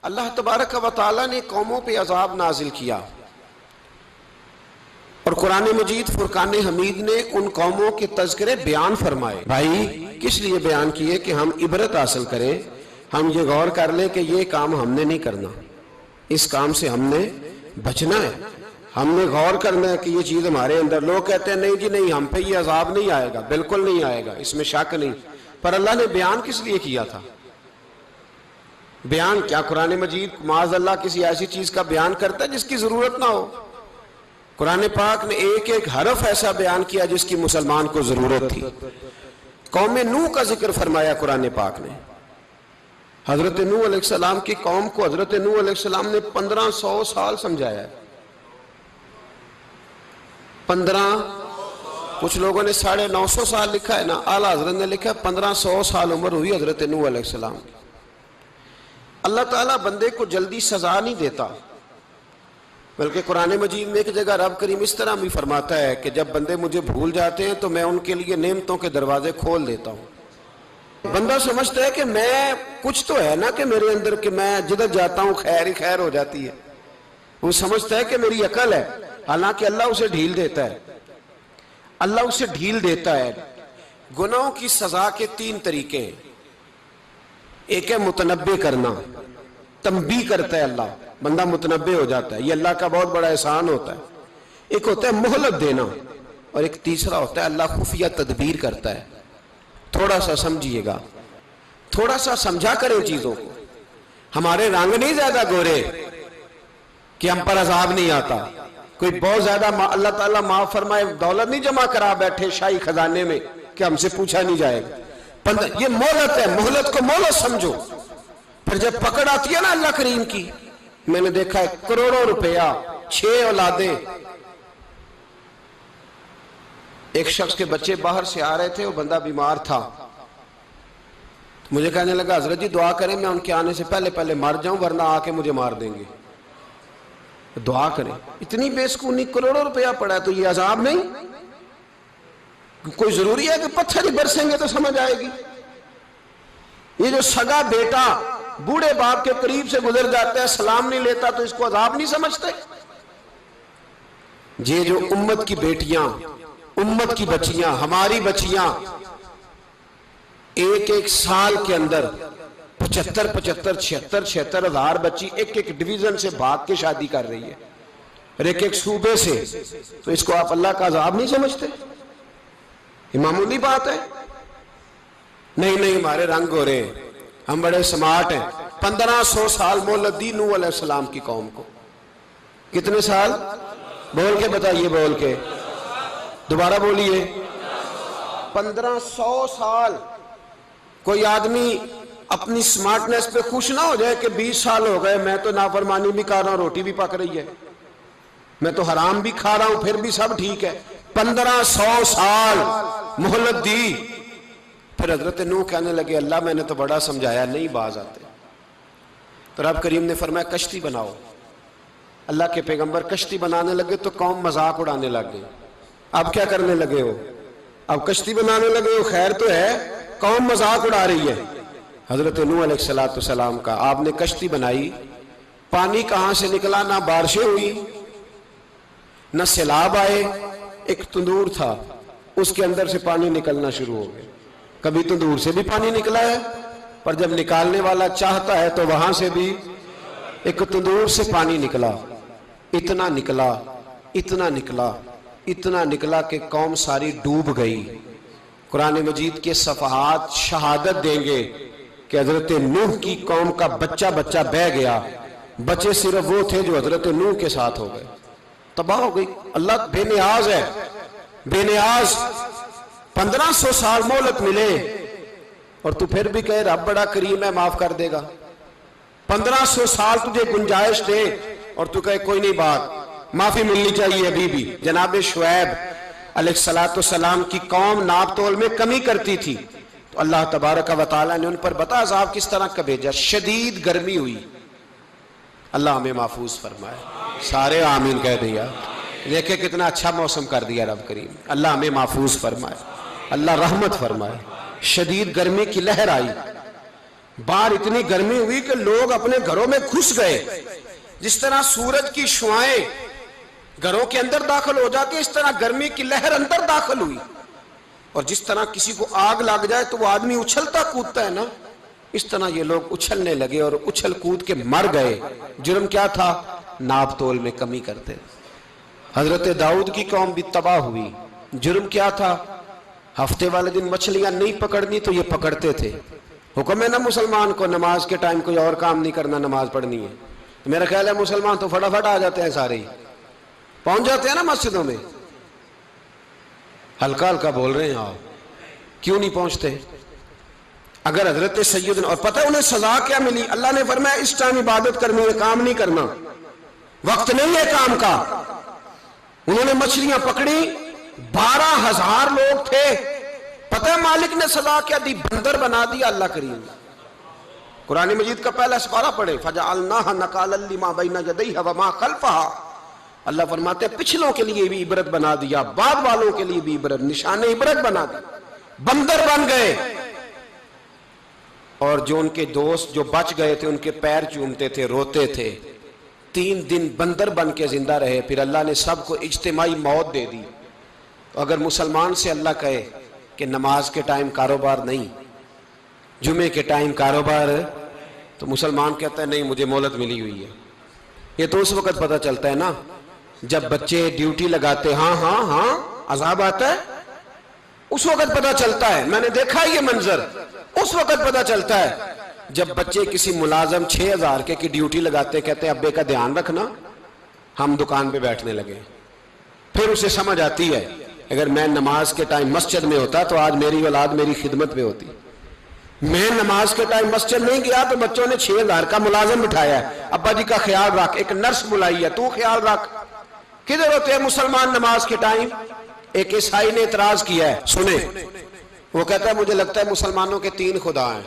اللہ تبارک و تعالیٰ نے قوموں پہ عذاب نازل کیا اور قرآن مجید فرقان حمید نے ان قوموں کے تذکرے بیان فرمائے۔ بھائی کس لیے بیان کیے؟ کہ ہم عبرت حاصل کریں، ہم یہ غور کر لیں کہ یہ کام ہم نے نہیں کرنا، اس کام سے ہم نے بچنا ہے، ہم نے غور کرنا ہے کہ یہ چیز ہمارے اندر۔ لوگ کہتے ہیں نہیں جی نہیں، ہم پہ یہ عذاب نہیں آئے گا، بالکل نہیں آئے گا، اس میں شک نہیں۔ پر اللہ نے بیان کس لیے کیا تھا؟ بیان کیا قرآن مجید معاذ اللہ کسی ایسی چیز کا بیان کرتا ہے جس کی ضرورت نہ ہو؟ قرآن پاک نے ایک ایک حرف ایسا بیان کیا جس کی مسلمان کو ضرورت تھی۔ قوم نوح کا ذکر فرمایا قرآن پاک نے۔ حضرت نوح علیہ السلام کی قوم کو حضرت نوح علیہ السلام نے 1500 سال سمجھایا ہے۔ کچھ لوگوں نے 950 سال لکھا ہے نا، اعلیٰ حضرت نے لکھا ہے 1500 سال عمر ہوئی حضرت نوح علیہ السلام کی۔ اللہ تعالیٰ بندے کو جلدی سزا نہیں دیتا، بلکہ قرآن مجید میں ایک جگہ رب کریم اس طرح بھی فرماتا ہے کہ جب بندے مجھے بھول جاتے ہیں تو میں ان کے لیے نعمتوں کے دروازے کھول دیتا ہوں۔ بندہ سمجھتا ہے کہ میں کچھ تو ہے نا کہ میرے اندر کہ میں جدھر جاتا ہوں خیر ہی خیر ہو جاتی ہے، وہ سمجھتا ہے کہ میری عقل ہے، حالانکہ اللہ اسے ڈھیل دیتا ہے۔ اللہ اسے ڈھیل دیتا ہے۔ گناہوں کی سزا کے 3 طریقے ہیں۔ ایک ہے متنبع کرنا، تنبیہ کرتا ہے اللہ، بندہ متنبع ہو جاتا ہے، یہ اللہ کا بہت بڑا احسان ہوتا ہے۔ ایک ہوتا ہے مہلت دینا، اور ایک تیسرا ہوتا ہے اللہ خفیہ تدبیر کرتا ہے۔ تھوڑا سا سمجھیے گا، تھوڑا سا سمجھا کریں چیزوں کو۔ ہمارے رنگ نہیں زیادہ گورے کہ ہم پر عذاب نہیں آتا، کوئی بہت زیادہ اللہ تعالیٰ معاف فرمائے دولت نہیں جمع کرا بیٹھے شاہی خزانے میں کہ ہم سے پوچھا نہیں جائے گا۔ یہ مہلت ہے، مہلت کو مہلت سمجھو۔ پھر جب پکڑ آتی ہے نا اللہ کریم کی، میں نے دیکھا ہے کروڑوں روپیہ، 6 اولادیں۔ ایک شخص کے بچے باہر سے آ رہے تھے، وہ بندہ بیمار تھا، مجھے کہنے لگا حضرت جی دعا کریں میں ان کے آنے سے پہلے مر جاؤں ورنہ آ کے مجھے مار دیں گے، دعا کریں۔ اتنی بے سکونی، کروڑوں روپیہ پڑا ہے تو یہ عذاب نہیں؟ کوئی ضروری ہے کہ پتھر ہی برسیں گے تو سمجھ آئے گی؟ یہ جو سگا بیٹا بوڑھے باپ کے قریب سے گزر جاتا ہے سلام نہیں لیتا تو اس کو عذاب نہیں سمجھتے؟ یہ جو امت کی بیٹیاں، امت کی بچیاں، ہماری بچیاں ایک سال کے اندر 75 76 ہزار بچی ایک ڈویژن سے بھاگ کے شادی کر رہی ہے، اور ایک صوبے سے، تو اس کو آپ اللہ کا عذاب نہیں سمجھتے؟ یہ معمولی بات ہے؟ نہیں ہمارے رنگ ہو رہے ہیں، ہم بڑے سمارٹ ہیں۔ 1500 سال مہلت دی نوح علیہ السلام کی قوم کو۔ کتنے سال؟ بول کے بتائیے، بول کے دوبارہ بولیے۔ 1500 سال۔ کوئی آدمی اپنی سمارٹنس پہ خوش نہ ہو جائے کہ 20 سال ہو گئے میں تو نافرمانی بھی کر رہا ہوں، روٹی بھی پک رہی ہے، میں تو حرام بھی کھا رہا ہوں، پھر بھی سب ٹھیک ہے۔ 1500 سال مہلت دی۔ پھر حضرت نوح کہنے لگے اللہ میں نے تو بڑا سمجھایا، نہیں باز آتے۔ تو رب کریم نے فرمایا کشتی بناؤ۔ اللہ کے پیغمبر کشتی بنانے لگے تو قوم مذاق اڑانے لگ گئی۔ اب کیا کرنے لگے ہو؟ اب کشتی بنانے لگے ہو، خیر تو ہے، قوم مذاق اڑا رہی ہے۔ حضرت نوح علیہ السلام کا آپ نے کشتی بنائی، پانی کہاں سے نکلا؟ نہ بارشیں ہوئی نہ سیلاب آئے، ایک تندور تھا اس کے اندر سے پانی نکلنا شروع ہو گیا۔ کبھی تندور سے بھی پانی نکلا ہے، پر جب نکالنے والا چاہتا ہے تو وہاں سے بھی ایک تندور سے پانی نکلا۔ اتنا نکلا، اتنا نکلا، اتنا نکلا کہ قوم ساری ڈوب گئی۔ قرآن مجید کے صفحات شہادت دیں گے کہ حضرت نوح کی قوم کا بچہ بہ گیا، بچے صرف وہ تھے جو حضرت نوح کے ساتھ ہو گئے، تباہ ہو گئی۔ اللہ بے نیاز ہے، بے نیاز۔ 1500 سال مہلت ملے اور تو پھر بھی کہے رب بڑا کریم ہے معاف کر دے گا۔ 1500 سال تجھے گنجائش دے اور تو کہے کوئی نہیں، بات معافی ملنی چاہیے ابھی بھی۔ جناب شعیب علیہ السلام کی قوم ناپ تول میں کمی کرتی تھی تو اللہ تبارک و تعالیٰ نے ان پر بتا عذاب کس طرح کا بھیجا، شدید گرمی ہوئی۔ اللہ ہمیں محفوظ فرمائے، سارے آمین کہہ دیا۔ دیکھیں کتنا اچھا موسم کر دیا رب کریم، اللہ ہمیں محفوظ فرمائے، اللہ رحمت فرمائے۔ شدید گرمی کی لہر آئی، باہر اتنی گرمی ہوئی کہ لوگ اپنے گھروں میں گھس گئے. جس طرح سورج کی شعائیں گھروں کے اندر داخل ہو جاتی ہے اس طرح گرمی کی لہر اندر داخل ہوئی. اور جس طرح کسی کو آگ لگ جائے تو وہ آدمی اچھلتا کودتا ہے نا, اس طرح یہ لوگ اچھلنے لگے اور اچھل کود کے مر گئے. جرم کیا تھا؟ ناپ تول میں کمی کرتے. حضرت داؤد کی قوم بھی تباہ ہوئی. جرم کیا تھا؟ ہفتے والے دن مچھلیاں نہیں پکڑنی تو یہ پکڑتے تھے. حکم ہے نا مسلمان کو نماز کے ٹائم کوئی اور کام نہیں کرنا, نماز پڑھنی ہے. تو میرا خیال ہے مسلمان تو فٹافٹ آ جاتے ہیں, سارے ہی پہنچ جاتے ہیں نا مسجدوں میں. ہلکا ہلکا بول رہے ہیں آپ, کیوں نہیں پہنچتے؟ اگر حضرت سیدنا, اور پتہ انہیں سزا کیا ملی؟ اللہ نے فرمایا اس ٹائم عبادت کرنی ہے, کام نہیں کرنا, وقت نہیں ہے کام کا. انہوں نے مچھلیاں پکڑی, 12,000 لوگ تھے. پتہ ہے مالک نے سزا کیا دی؟ بندر بنا دیا اللہ کریم. قرآن مجید کا پہلا سپارہ پڑھے, فَجَعَلْنَاهَا نَكَالًا لِمَا بَيْنَ يَدَيْهَا وَمَا خَلْفَهَا. اللہ فرماتے ہیں پچھلوں کے لیے بھی عبرت بنا دیا, بعد والوں کے لیے بھی عبرت, نشان عبرت بنا دی. بندر بن گئے. اور جو ان کے دوست جو بچ گئے تھے ان کے پیر چومتے تھے, روتے تھے. 3 دن بندر بن کے زندہ رہے. پھر اللہ نے سب کو اجتماعی موت دے دی. اگر مسلمان سے اللہ کہے کہ نماز کے ٹائم کاروبار نہیں, جمعے کے ٹائم کاروبار, تو مسلمان کہتا ہے نہیں مجھے مہلت ملی ہوئی ہے. یہ تو اس وقت پتہ چلتا ہے نا جب بچے ڈیوٹی لگاتے, ہاں ہاں ہاں عذاب آتا ہے, اس وقت پتہ چلتا ہے. میں نے دیکھا یہ منظر, اس وقت پتہ چلتا ہے جب بچے کسی ملازم 6,000 کی ڈیوٹی لگاتے, کہتے ہیں ابے کا دھیان رکھنا, ہم دکان پہ بیٹھنے لگے. پھر اسے سمجھ آتی ہے اگر میں نماز کے ٹائم مسجد میں ہوتا تو آج میری اولاد میری خدمت میں ہوتی. میں نماز کے ٹائم مسجد نہیں گیا تو بچوں نے 6,000 کا ملازم بٹھایا ہے, ابا جی کا خیال رکھ, ایک نرس بلائی ہے, تو خیال رکھ. کدھر ہوتے ہیں مسلمان نماز کے ٹائم؟ ایک عیسائی نے اعتراض کیا ہے, سنیں, وہ کہتا ہے مجھے لگتا ہے مسلمانوں کے 3 خدا ہیں.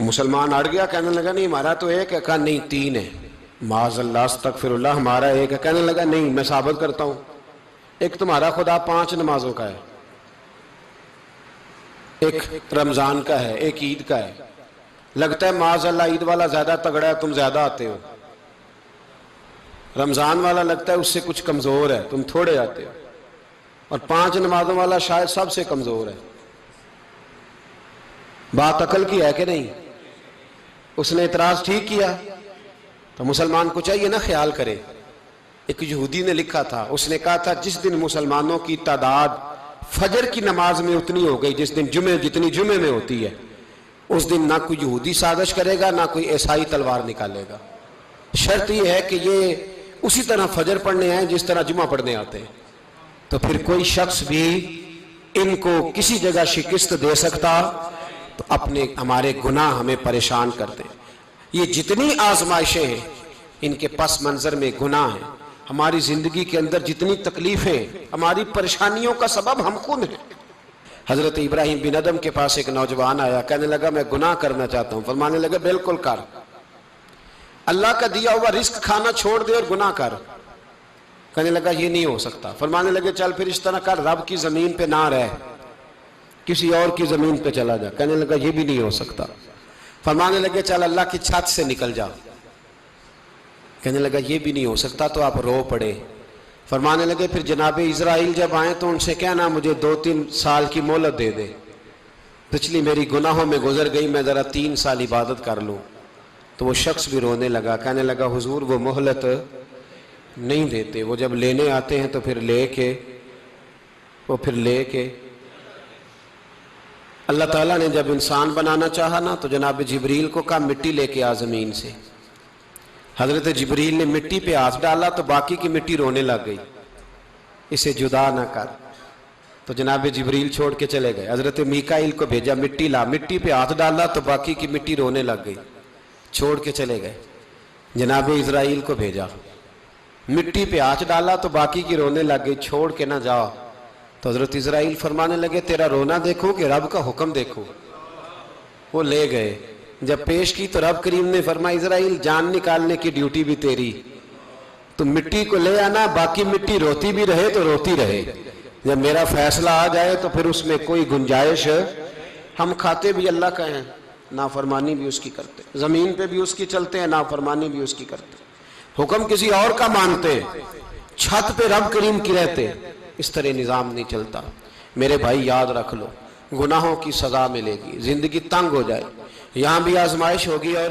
مسلمان اڑ گیا, کہنے لگا نہیں ہمارا تو ایک ہے. کہا نہیں 3 ہے. معاذ اللہ استغفر اللہ, ہمارا ایک ہے. کہنے لگا نہیں میں ثابت کرتا ہوں, ایک تمہارا خدا 5 نمازوں کا ہے, ایک رمضان کا ہے, ایک عید کا ہے. لگتا ہے معاذ اللہ عید والا زیادہ تگڑا ہے, تم زیادہ آتے ہو. رمضان والا لگتا ہے اس سے کچھ کمزور ہے, تم تھوڑے آتے ہو. اور 5 نمازوں والا شاید سب سے کمزور ہے. بات عقل کی ہے کہ نہیں؟ اس نے اعتراض ٹھیک کیا. تو مسلمان کو چاہیے نا خیال کرے. ایک یہودی نے لکھا تھا, اس نے کہا تھا جس دن مسلمانوں کی تعداد فجر کی نماز میں اتنی ہو گئی جس دن جتنی جمعے میں ہوتی ہے, اس دن نہ کوئی یہودی سازش کرے گا نہ کوئی عیسائی تلوار نکالے گا. شرط یہ ہے کہ یہ اسی طرح فجر پڑھنے آئیں جس طرح جمعہ پڑھنے آتے ہیں. تو پھر کوئی شخص بھی ان کو کسی جگہ شکست دے سکتا تو ہمارے گناہ ہمیں پریشان کرتے ہیں. یہ جتنی آزمائشیں ہیں ان کے پس منظر میں گناہ ہیں. ہماری زندگی کے اندر جتنی تکلیفیں, ہماری پریشانیوں کا سبب ہم خود ہیں. حضرت ابراہیم بن ادم کے پاس ایک نوجوان آیا, کہنے لگا میں گناہ کرنا چاہتا ہوں. فرمانے لگا بالکل کر, اللہ کا دیا ہوا رزق کھانا چھوڑ دے اور گناہ کر. کہنے لگا یہ نہیں ہو سکتا. فرمانے لگے چل پھر اس طرح کر, رب کی زمین پہ نہ رہ, کسی اور کی زمین پہ چلا جا. کہنے لگا یہ بھی نہیں ہو سکتا. فرمانے لگے چل اللہ کی چھت سے نکل جا. کہنے لگا یہ بھی نہیں ہو سکتا. تو آپ رو پڑے. فرمانے لگے پھر جناب اسرائیل جب آئیں تو ان سے کہنا مجھے 2-3 سال کی مہلت دے دے, پچھلی میری گناہوں میں گزر گئی, میں ذرا 3 سال عبادت کر لوں. تو وہ شخص بھی رونے لگا, کہنے لگا حضور وہ مہلت نہیں دیتے, وہ جب لینے آتے ہیں تو پھر لے کے اللہ تعالیٰ نے جب انسان بنانا چاہا نا تو جناب جبریل کو کہا مٹی لے کے آ زمین سے. حضرت جبریل نے مٹی پہ ہاتھ ڈالا تو باقی کی مٹی رونے لگ گئی, اسے جدا نہ کر. تو جناب جبریل چھوڑ کے چلے گئے. حضرت میکائیل کو بھیجا, مٹی لا, مٹی پہ ہاتھ ڈالا تو باقی کی مٹی رونے لگ گئی, چھوڑ کے چلے گئے. جناب اسرائیل کو بھیجا, مٹی پہ ہاتھ ڈالا تو باقی کی رونے لگ گئی, چھوڑ کے نہ جاؤ. تو حضرت اسرائیل فرمانے لگے تیرا رونا دیکھو کہ رب کا حکم دیکھو. وہ لے گئے, جب پیش کی تو رب کریم نے فرمایا اسرائیل جان نکالنے کی ڈیوٹی بھی تیری, تو مٹی کو لے آنا, باقی مٹی روتی بھی رہے تو روتی رہے. جب میرا فیصلہ آ جائے تو پھر اس میں کوئی گنجائش ہم کھاتے بھی اللہ کا ہیں، نافرمانی بھی اس کی کرتے، زمین پہ بھی اس کی چلتے ہیں، نافرمانی بھی اس کی کرتے، حکم کسی اور کا مانتے، چھت پہ رب کریم کی رہتے، اس طرح نظام نہیں چلتا۔ میرے بھائی یاد رکھ لو، گناہوں کی سزا ملے گی، زندگی تنگ ہو جائے، یہاں بھی آزمائش ہوگی اور